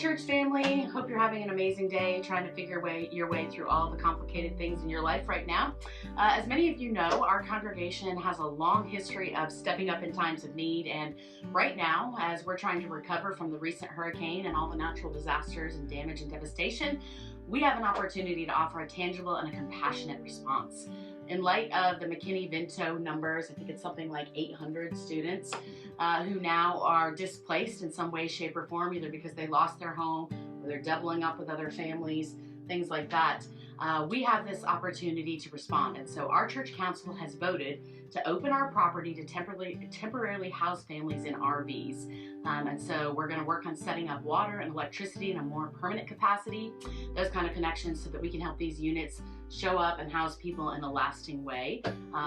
church family. Hope you're having an amazing day, trying to figure your way through all the complicated things in your life right now. As many of you know, our congregation has a long history of stepping up in times of need, and right now, as we're trying to recover from the recent hurricane and all the natural disasters and damage and devastation, we have an opportunity to offer a tangible and a compassionate response. In light of the McKinney Vento numbers, I think it's something like 800 students who now are displaced in some way, shape, or form, either because they lost their home or they're doubling up with other families, things like that. We have this opportunity to respond. And so our church council has voted to open our property to temporarily house families in RVs. And so we're going to work on setting up water and electricity in a more permanent capacity, those kind of connections, so that we can help these units show up and house people in a lasting way,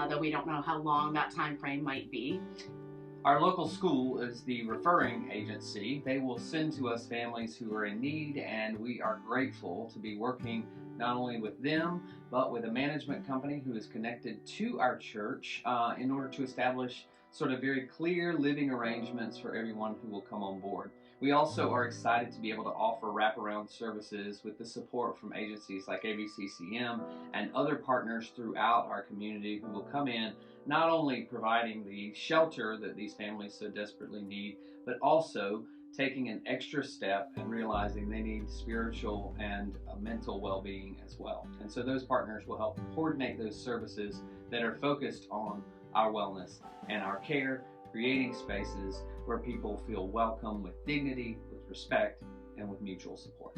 though we don't know how long that time frame might be. Our local school is the referring agency. They will send to us families who are in need, and we are grateful to be working not only with them, but with a management company who is connected to our church in order to establish sort of very clear living arrangements for everyone who will come on board. We also are excited to be able to offer wraparound services with the support from agencies like ABCCM and other partners throughout our community who will come in, not only providing the shelter that these families so desperately need, but also taking an extra step and realizing they need spiritual and mental well-being as well. And so those partners will help coordinate those services that are focused on our wellness and our care, creating spaces where people feel welcome with dignity, with respect, and with mutual support.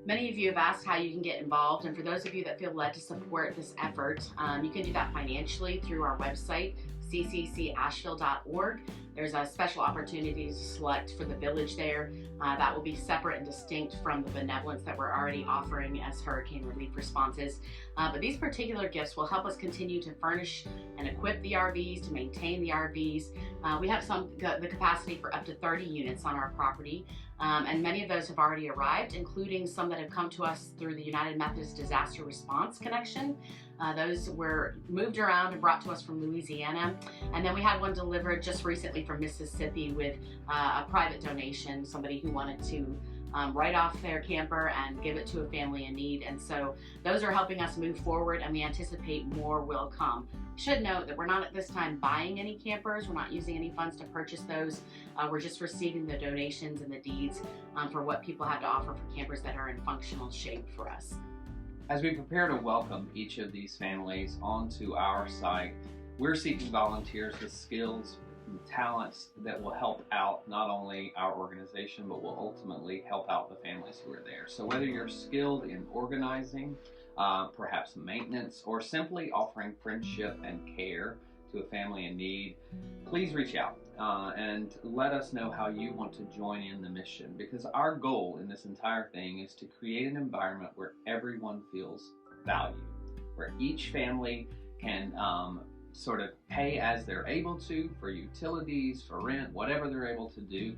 Many of you have asked how you can get involved, and for those of you that feel led to support this effort, you can do that financially through our website, cccashville.org. There's a special opportunity to select for the village there. That will be separate and distinct from the benevolence that we're already offering as hurricane relief responses. But these particular gifts will help us continue to furnish and equip the RVs, to maintain the RVs. We have the capacity for up to 30 units on our property, and many of those have already arrived, including some that have come to us through the United Methodist Disaster Response Connection. Those were moved around and brought to us from Louisiana. And then we had one delivered just recently from Mississippi with a private donation, somebody who wanted to write off their camper and give it to a family in need. And so those are helping us move forward, and we anticipate more will come. Should note that we're not at this time buying any campers. We're not using any funds to purchase those. We're just receiving the donations and the deeds for what people have to offer for campers that are in functional shape for us. As we prepare to welcome each of these families onto our site, we're seeking volunteers with skills and talents that will help out not only our organization, but will ultimately help out the families who are there. So whether you're skilled in organizing, perhaps maintenance, or simply offering friendship and care to a family in need, please reach out and let us know how you want to join in the mission, because our goal in this entire thing is to create an environment where everyone feels valued, where each family can sort of pay as they're able to for utilities, for rent, whatever they're able to do.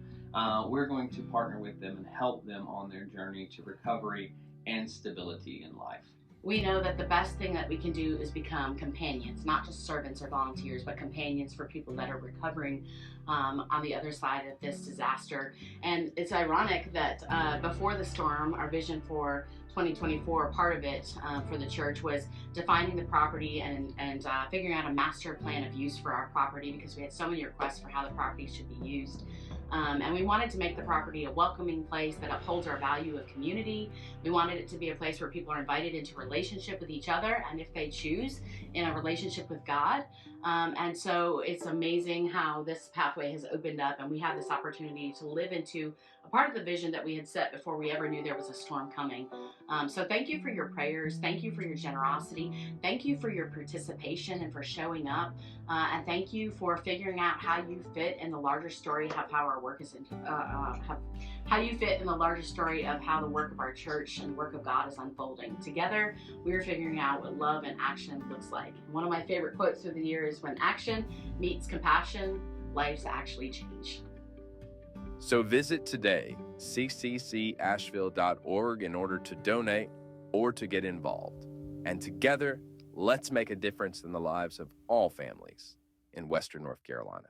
We're going to partner with them and help them on their journey to recovery and stability in life. We know that the best thing that we can do is become companions, not just servants or volunteers, but companions for people that are recovering on the other side of this disaster. And it's ironic that before the storm, our vision for 2024, part of it for the church was defining the property and figuring out a master plan of use for our property, because we had so many requests for how the property should be used. And we wanted to make the property a welcoming place that upholds our value of community. We wanted it to be a place where people are invited into relationship with each other, and if they choose, in a relationship with God. And so it's amazing how this pathway has opened up, and we have this opportunity to live into a part of the vision that we had set before we ever knew there was a storm coming. So thank you for your prayers. Thank you for your generosity. Thank you for your participation and for showing up. And thank you for figuring out how you fit in the larger story of how our work is, how you fit in the larger story of how the work of our church and the work of God is unfolding. Together, we're figuring out what love and action looks like. One of my favorite quotes through the years is, when action meets compassion, lives actually change. So visit today, cccashville.org, in order to donate or to get involved. And together, let's make a difference in the lives of all families in Western North Carolina.